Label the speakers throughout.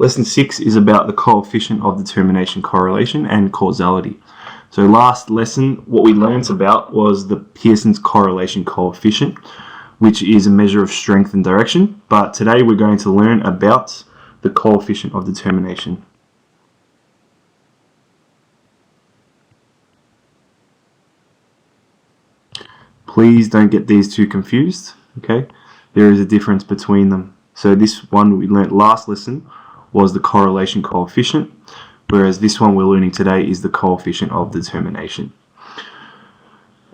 Speaker 1: Lesson 6 is about the coefficient of determination, correlation, and causality. So last lesson, what we learned about was the Pearson's correlation coefficient, which is a measure of strength and direction. But today we're going to learn about the coefficient of determination. Please don't get these two confused, okay? There is a difference between them. So this one we learnt last lesson was the correlation coefficient, whereas this one we're learning today is the coefficient of determination.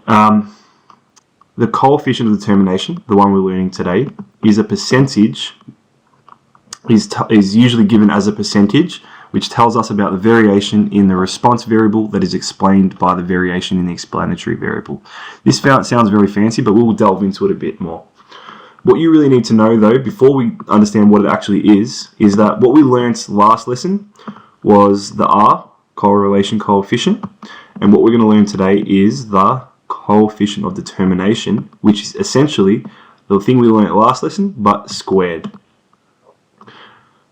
Speaker 1: The coefficient of determination, the one we're learning today, is a percentage, is usually given as a percentage, which tells us about the variation in the response variable that is explained by the variation in the explanatory variable. This sounds very fancy, but we'll delve into it a bit more. What you really need to know, though, before we understand what it actually is that what we learned last lesson was the R, correlation coefficient, and what we're going to learn today is the coefficient of determination, which is essentially the thing we learned last lesson, but squared.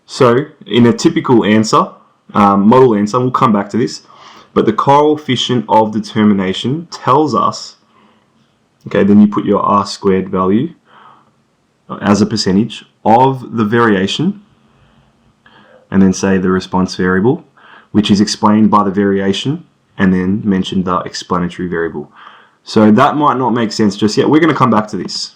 Speaker 1: So, in a typical answer, model answer, we'll come back to this, but the coefficient of determination tells us, okay, then you put your R squared value as a percentage of the variation, and then say the response variable, which is explained by the variation, and then mention the explanatory variable. So that might not make sense just yet. We're going to come back to this.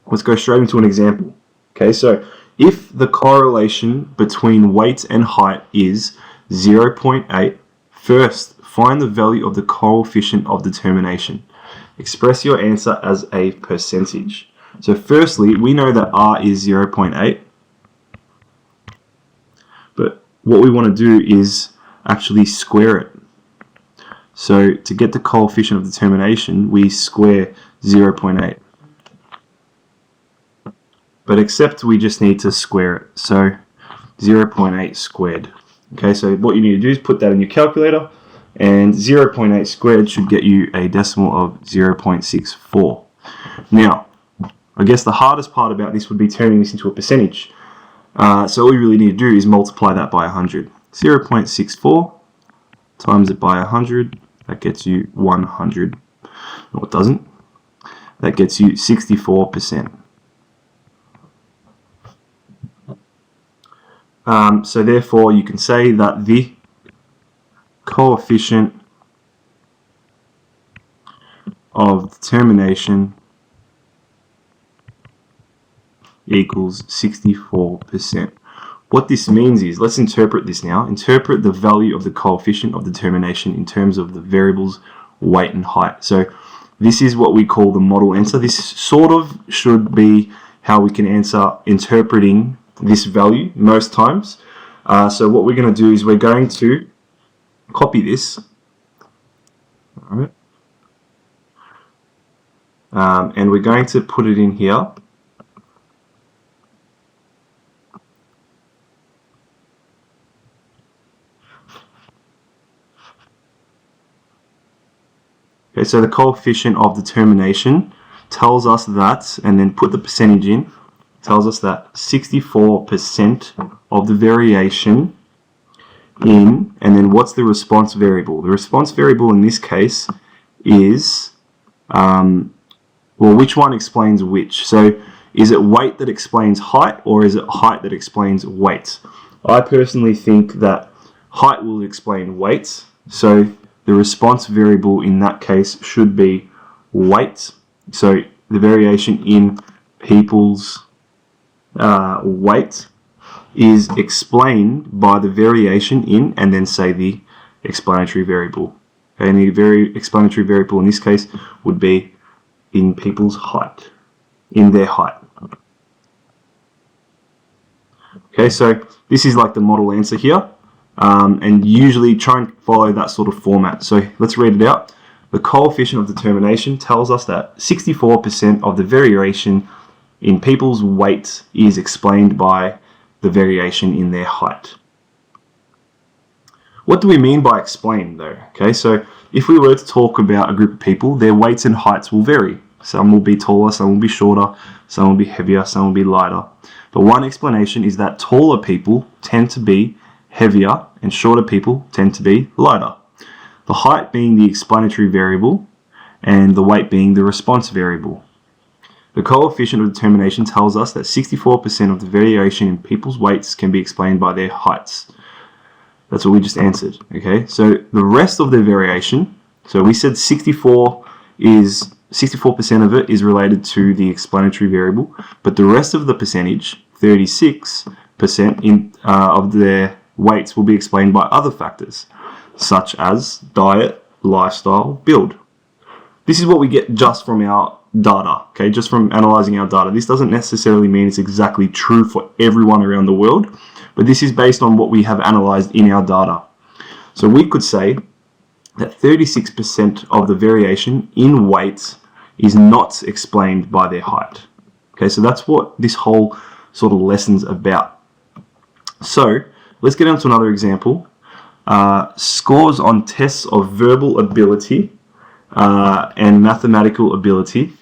Speaker 1: Let's go straight into an example. Okay, so if the correlation between weight and height is 0.8, first find the value of the coefficient of determination. Express your answer as a percentage. So firstly, we know that R is 0.8, but what we want to do is actually square it. So to get the coefficient of determination, we square 0.8. But except we just need to square it. So 0.8 squared. Okay, so what you need to do is put that in your calculator, and 0.8 squared should get you a decimal of 0.64. Now, I guess the hardest part about this would be turning this into a percentage. So all you really need to do is multiply that by 100. 0.64 times it by 100, that gets you 100. No, it doesn't. That gets you 64%. So therefore you can say that the coefficient of determination equals 64%. What this means is, let's interpret this now. Interpret the value of the coefficient of determination in terms of the variables weight and height. So this is what we call the model answer. This sort of should be how we can answer interpreting this value most times. So what we're going to do is we're going to copy this. All right. And we're going to put it in here. Okay, so the coefficient of determination tells us that, and then put the percentage in, tells us that 64% of the variation in, and then what's the response variable? The response variable in this case is, well, which one explains which? So is it weight that explains height, or is it height that explains weight? I personally think that height will explain weight, so the response variable in that case should be weight. So the variation in people's weight is explained by the variation in, and then say the explanatory variable. Okay, and the explanatory variable in this case would be in people's height, in their height. Okay, so this is like the model answer here. And usually try and follow that sort of format. So let's read it out. The coefficient of determination tells us that 64% of the variation in people's weight is explained by the variation in their height. What do we mean by explain, though? Okay, so if we were to talk about a group of people, their weights and heights will vary. Some will be taller, some will be shorter, some will be heavier, some will be lighter. But one explanation is that taller people tend to be heavier and shorter people tend to be lighter. The height being the explanatory variable and the weight being the response variable. The coefficient of determination tells us that 64% of the variation in people's weights can be explained by their heights. That's what we just answered, okay? So the rest of the variation, so we said 64% of it is related to the explanatory variable, but the rest of the percentage, 36% of their weights will be explained by other factors, such as diet, lifestyle, build. This is what we get just from our data, okay, just from analyzing our data. This doesn't necessarily mean it's exactly true for everyone around the world, but this is based on what we have analyzed in our data. So we could say that 36% of the variation in weight is not explained by their height. Okay, so that's what this whole sort of lesson's about. So let's get on to another example. Scores on tests of verbal ability and mathematical ability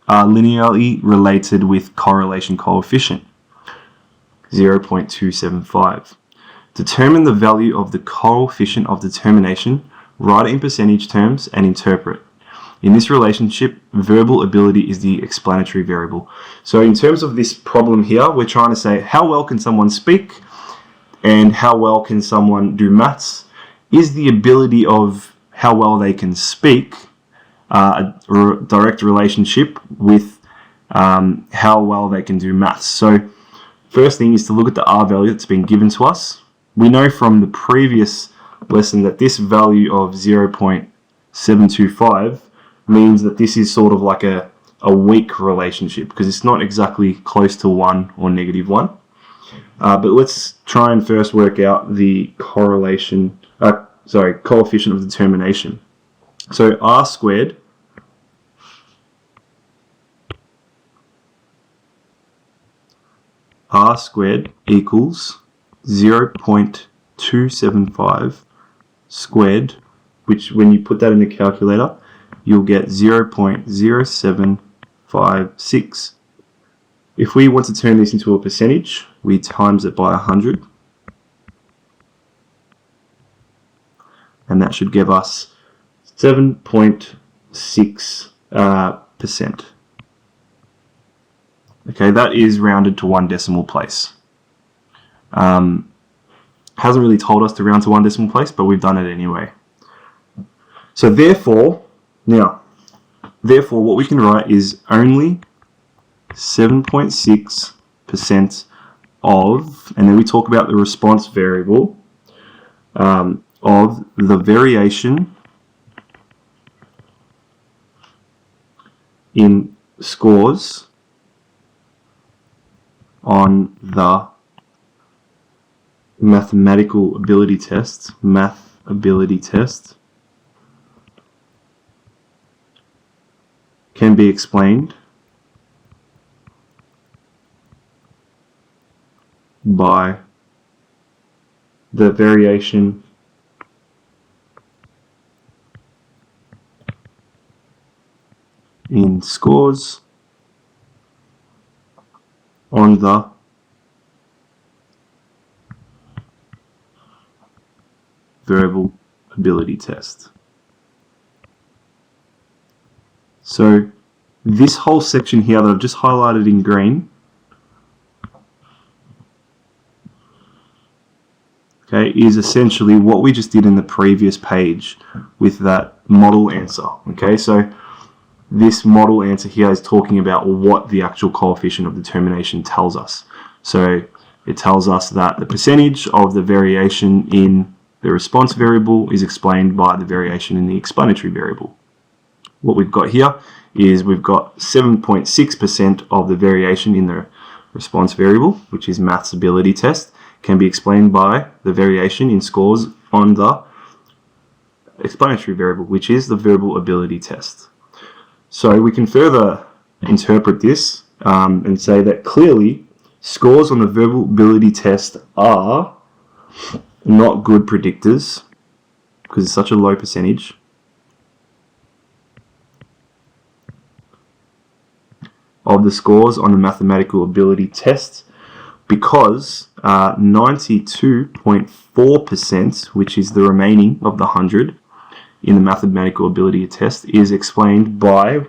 Speaker 1: are linearly related with correlation coefficient, 0.275. Determine the value of the coefficient of determination, write it in percentage terms, and interpret. In this relationship, verbal ability is the explanatory variable. So in terms of this problem here, we're trying to say how well can someone speak and how well can someone do maths. Is the ability of how well they can speak a direct relationship with how well they can do maths? So first thing is to look at the R value that's been given to us. We know from the previous lesson that this value of 0.725 means that this is sort of like a weak relationship because it's not exactly close to 1 or -1. But let's try and first work out the coefficient of determination. So R squared equals 0.275 squared, which when you put that in the calculator, you'll get 0.0756. If we want to turn this into a percentage, we times it by 100. And that should give us 7.6%. Okay, that is rounded to 1 decimal place. Hasn't really told us to round to 1 decimal place, but we've done it anyway. So therefore, what we can write is only 7.6% of, and then we talk about the response variable, of the variation in scores on the mathematical ability test, can be explained by the variation in scores on the verbal ability test. So this whole section here that I've just highlighted in green, okay, is essentially what we just did in the previous page with that model answer. Okay, so this model answer here is talking about what the actual coefficient of determination tells us. So it tells us that the percentage of the variation in the response variable is explained by the variation in the explanatory variable. What we've got here is we've got 7.6% of the variation in the response variable, which is maths ability test, can be explained by the variation in scores on the explanatory variable, which is the verbal ability test. So we can further interpret this and say that clearly scores on the verbal ability test are not good predictors because it's such a low percentage of the scores on the mathematical ability test, because 92.4%, which is the remaining of the 100 in the mathematical ability test, is explained by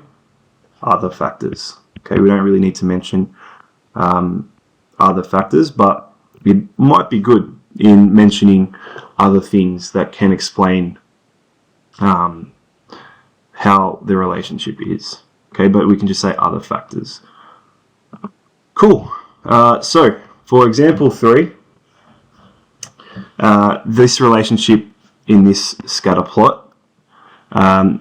Speaker 1: other factors. Okay, we don't really need to mention other factors, but it might be good in mentioning other things that can explain how the relationship is. Okay, but we can just say other factors. Cool. So, for example 3, this relationship in this scatter plot, the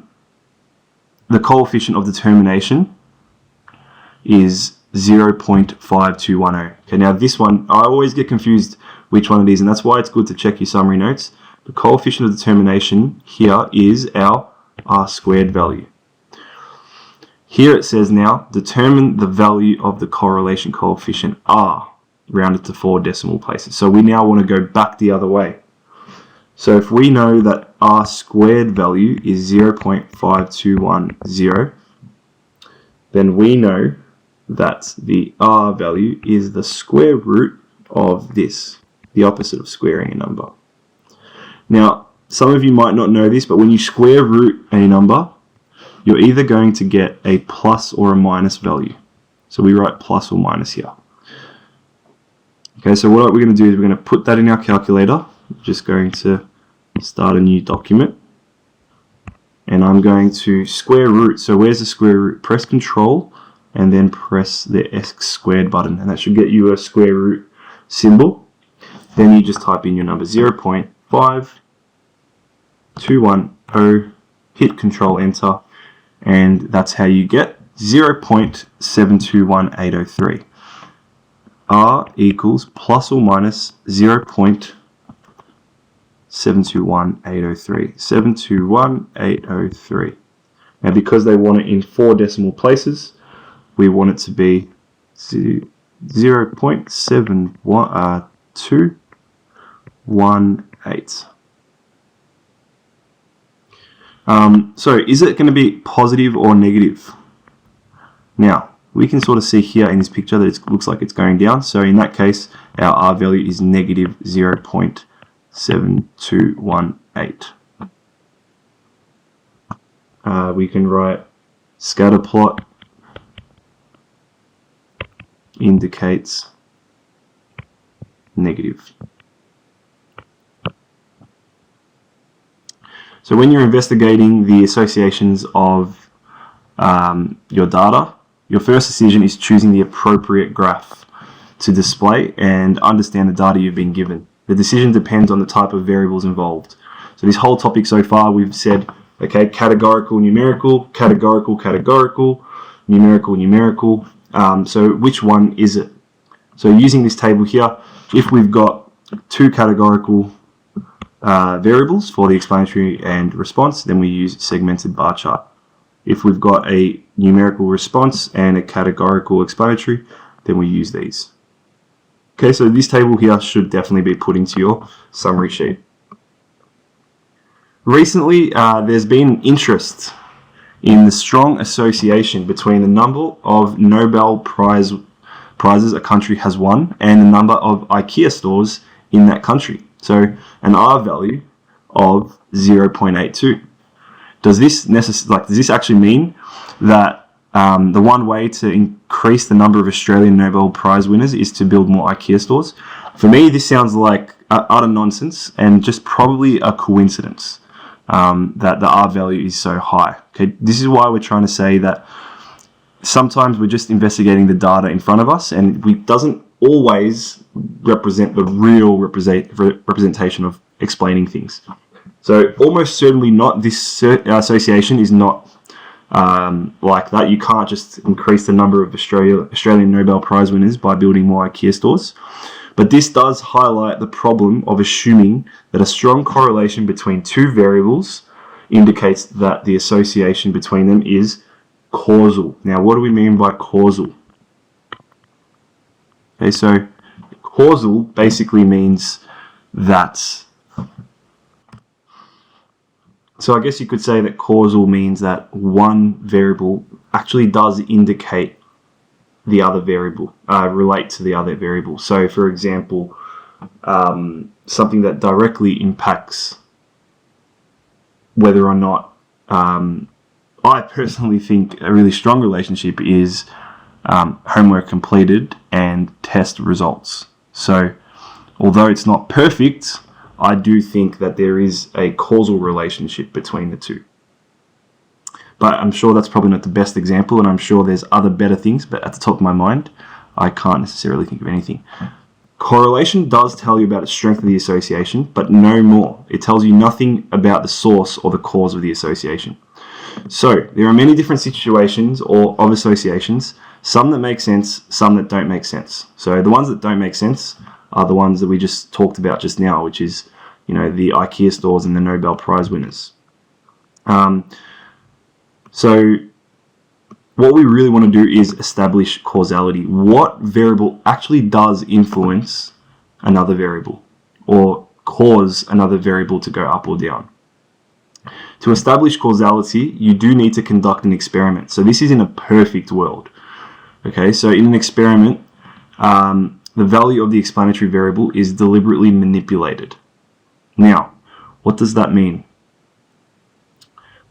Speaker 1: coefficient of determination is 0.5210. Okay, now this one, I always get confused which one it is, and that's why it's good to check your summary notes. The coefficient of determination here is our R squared value. Here it says now, determine the value of the correlation coefficient R, rounded to 4 decimal places. So we now want to go back the other way. So if we know that R squared value is 0.5210, then we know that the R value is the square root of this, the opposite of squaring a number. Now, some of you might not know this, but when you square root a number, you're either going to get a plus or a minus value. So we write plus or minus here. Okay, so what we're going to do is we're going to put that in our calculator. I'm just going to start a new document. And I'm going to square root. So where's the square root? Press Control and then press the x squared button. And that should get you a square root symbol. Then you just type in your number 0.5210, hit Control Enter, and that's how you get 0.721803. R equals plus or minus 0.721803. 721,803. Now, because they want it in 4 decimal places, we want it to be 0.71218. So is it going to be positive or negative? Now, we can sort of see here in this picture that it looks like it's going down. So in that case, our R value is negative 0.7218. We can write scatter plot indicates negative. So when you're investigating the associations of your data, your first decision is choosing the appropriate graph to display and understand the data you've been given. The decision depends on the type of variables involved. So this whole topic so far, we've said, okay, categorical, numerical, categorical, categorical, numerical, numerical. So which one is it? So using this table here, if we've got 2 categorical variables for the explanatory and response, then we use segmented bar chart. If we've got a numerical response and a categorical explanatory, then we use these. Okay, so this table here should definitely be put into your summary sheet. Recently, there's been interest in the strong association between the number of Nobel prizes a country has won and the number of IKEA stores in that country. So an R value of 0.82. Does this actually mean that the one way to increase the number of Australian Nobel Prize winners is to build more IKEA stores? For me, this sounds like utter nonsense and just probably a coincidence that the R value is so high. Okay, this is why we're trying to say that sometimes we're just investigating the data in front of us, and it doesn't always represent the real representation of explaining things. So almost certainly not, this association is not like that. You can't just increase the number of Australian Nobel Prize winners by building more IKEA stores. But this does highlight the problem of assuming that a strong correlation between 2 variables indicates that the association between them is causal. Now, what do we mean by causal? Okay, so causal basically means that, so I guess you could say that causal means that one variable actually does indicate the other variable, relate to the other variable. So, for example, something that directly impacts whether or not, I personally think a really strong relationship is homework completed and test results. So, although it's not perfect, I do think that there is a causal relationship between the two. But I'm sure that's probably not the best example, and I'm sure there's other better things, but at the top of my mind, I can't necessarily think of anything. Correlation does tell you about the strength of the association, but no more. It tells you nothing about the source or the cause of the association. So, there are many different situations or of associations, some that make sense, some that don't make sense. So, the ones that don't make sense are the ones that we just talked about just now, which is, the IKEA stores and the Nobel Prize winners. So what we really want to do is establish causality. What variable actually does influence another variable or cause another variable to go up or down? To establish causality, you do need to conduct an experiment. So this is in a perfect world. Okay, so in an experiment, the value of the explanatory variable is deliberately manipulated. Now, what does that mean?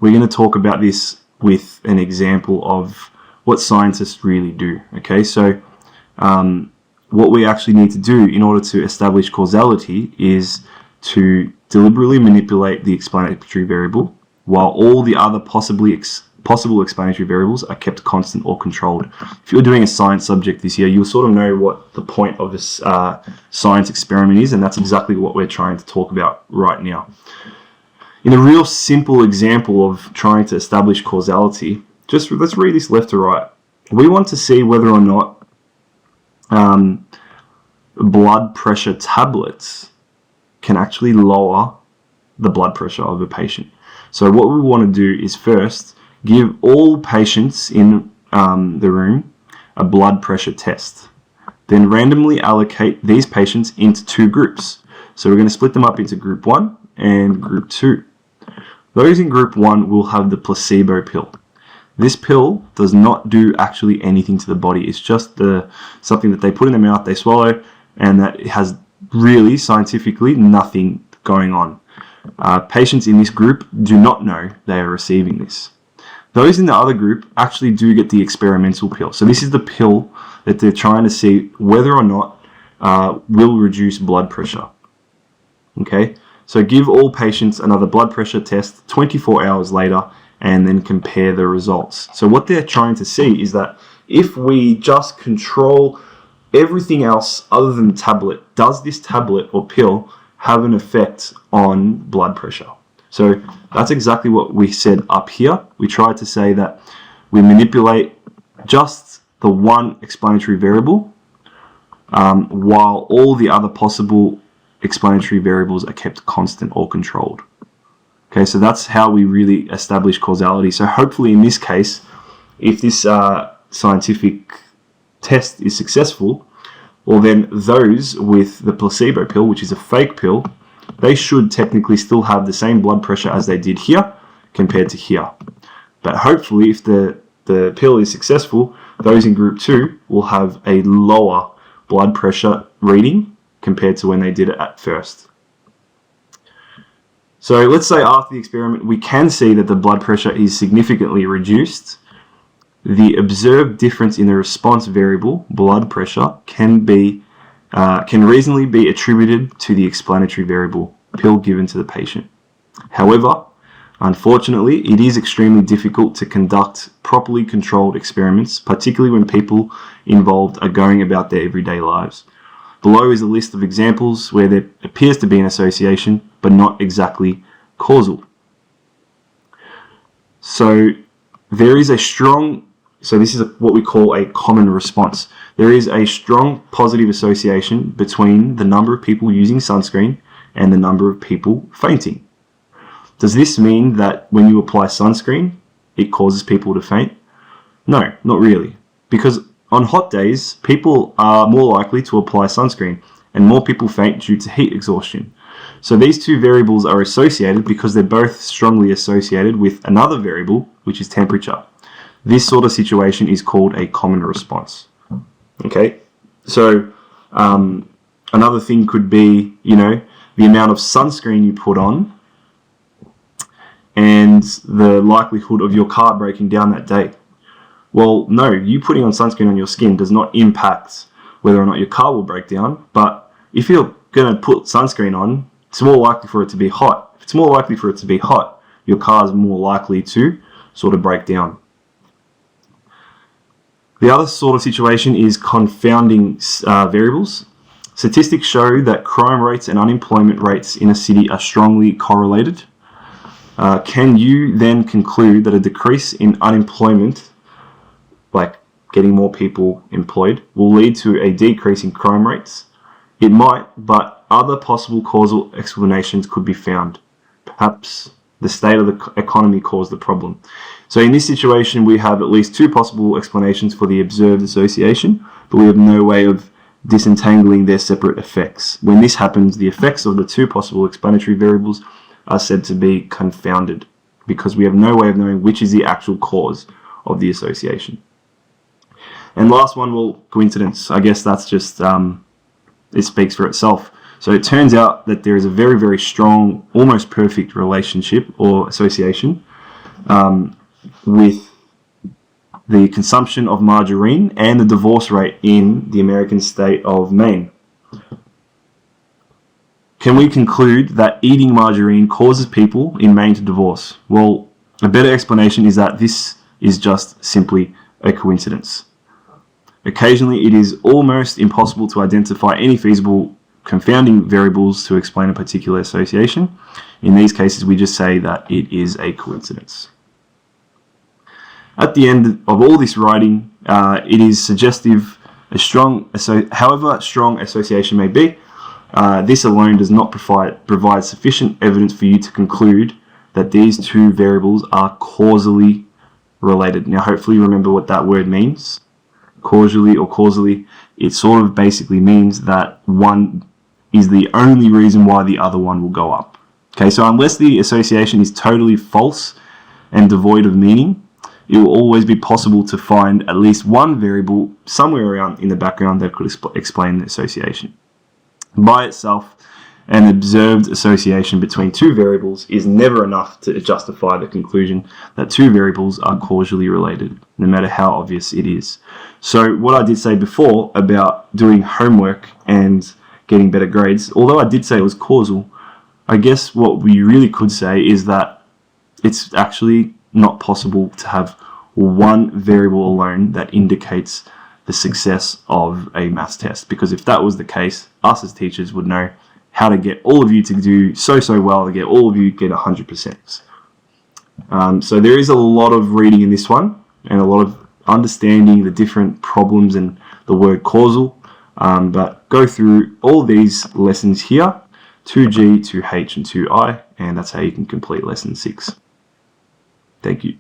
Speaker 1: We're going to talk about this with an example of what scientists really do. Okay, so what we actually need to do in order to establish causality is to deliberately manipulate the explanatory variable while all the other possible explanatory variables are kept constant or controlled. If you're doing a science subject this year, you'll sort of know what the point of this science experiment is, and that's exactly what we're trying to talk about right now. In a real simple example of trying to establish causality, just let's read this left to right. We want to see whether or not blood pressure tablets can actually lower the blood pressure of a patient. So what we want to do is first give all patients in the room a blood pressure test. Then randomly allocate these patients into two groups. So we're going to split them up into group 1 and group 2. Those in group 1 will have the placebo pill. This pill does not do actually anything to the body. It's just something that they put in their mouth, they swallow, and that it has really, scientifically, nothing going on. Patients in this group do not know they are receiving this. Those in the other group actually do get the experimental pill. So this is the pill that they're trying to see whether or not will reduce blood pressure. Okay? So give all patients another blood pressure test 24 hours later and then compare the results. So what they're trying to see is that if we just control everything else other than the tablet, does this tablet or pill have an effect on blood pressure? So that's exactly what we said up here. We tried to say that we manipulate just the one explanatory variable while all the other possible explanatory variables are kept constant or controlled. Okay, so that's how we really establish causality. So hopefully in this case, if this scientific test is successful, well then those with the placebo pill, which is a fake pill, they should technically still have the same blood pressure as they did here compared to here. But hopefully if the pill is successful, those in group 2 will have a lower blood pressure reading compared to when they did it at first. So let's say after the experiment we can see that the blood pressure is significantly reduced. The observed difference in the response variable, blood pressure, can reasonably be attributed to the explanatory variable, pill given to the patient. However, unfortunately, it is extremely difficult to conduct properly controlled experiments, particularly when people involved are going about their everyday lives. Below is a list of examples where there appears to be an association, but not exactly causal. So this is what we call a common response. There is a strong positive association between the number of people using sunscreen and the number of people fainting. Does this mean that when you apply sunscreen, it causes people to faint? No, not really. Because on hot days, people are more likely to apply sunscreen, and more people faint due to heat exhaustion. So these two variables are associated because they're both strongly associated with another variable, which is temperature. This sort of situation is called a common response. Okay, so another thing could be, the amount of sunscreen you put on and the likelihood of your car breaking down that day. Well, no, you putting on sunscreen on your skin does not impact whether or not your car will break down, but if you're going to put sunscreen on, it's more likely for it to be hot. If it's more likely for it to be hot, your car is more likely to sort of break down. The other sort of situation is confounding variables. Statistics show that crime rates and unemployment rates in a city are strongly correlated. Can you then conclude that a decrease in unemployment, like getting more people employed, will lead to a decrease in crime rates? It might, but other possible causal explanations could be found. Perhaps the state of the economy caused the problem. So in this situation, we have at least two possible explanations for the observed association, but we have no way of disentangling their separate effects. When this happens, the effects of the two possible explanatory variables are said to be confounded, because we have no way of knowing which is the actual cause of the association. And last one, well, coincidence. I guess that's just, it speaks for itself. So it turns out that there is a very, very strong, almost perfect relationship or association with the consumption of margarine and the divorce rate in the American state of Maine. Can we conclude that eating margarine causes people in Maine to divorce? Well, a better explanation is that this is just simply a coincidence. Occasionally, it is almost impossible to identify any feasible confounding variables to explain a particular association. In these cases, we just say that it is a coincidence. At the end of all this writing, it is suggestive, however strong association may be, this alone does not provide sufficient evidence for you to conclude that these two variables are causally related. Now, hopefully you remember what that word means. Causally or causally, it sort of basically means that one is the only reason why the other one will go up. Okay, so unless the association is totally false and devoid of meaning, it will always be possible to find at least one variable somewhere around in the background that could explain the association. By itself, an observed association between two variables is never enough to justify the conclusion that two variables are causally related, no matter how obvious it is. So what I did say before about doing homework and getting better grades, although I did say it was causal, I guess what we really could say is that it's actually not possible to have one variable alone that indicates the success of a maths test, because if that was the case, us as teachers would know how to get all of you to do so well, to get all of you to get 100%. So there is a lot of reading in this one, and a lot of understanding the different problems and the word causal, but go through all these lessons here, 2G, 2H, and 2I, and that's how you can complete lesson 6. Thank you.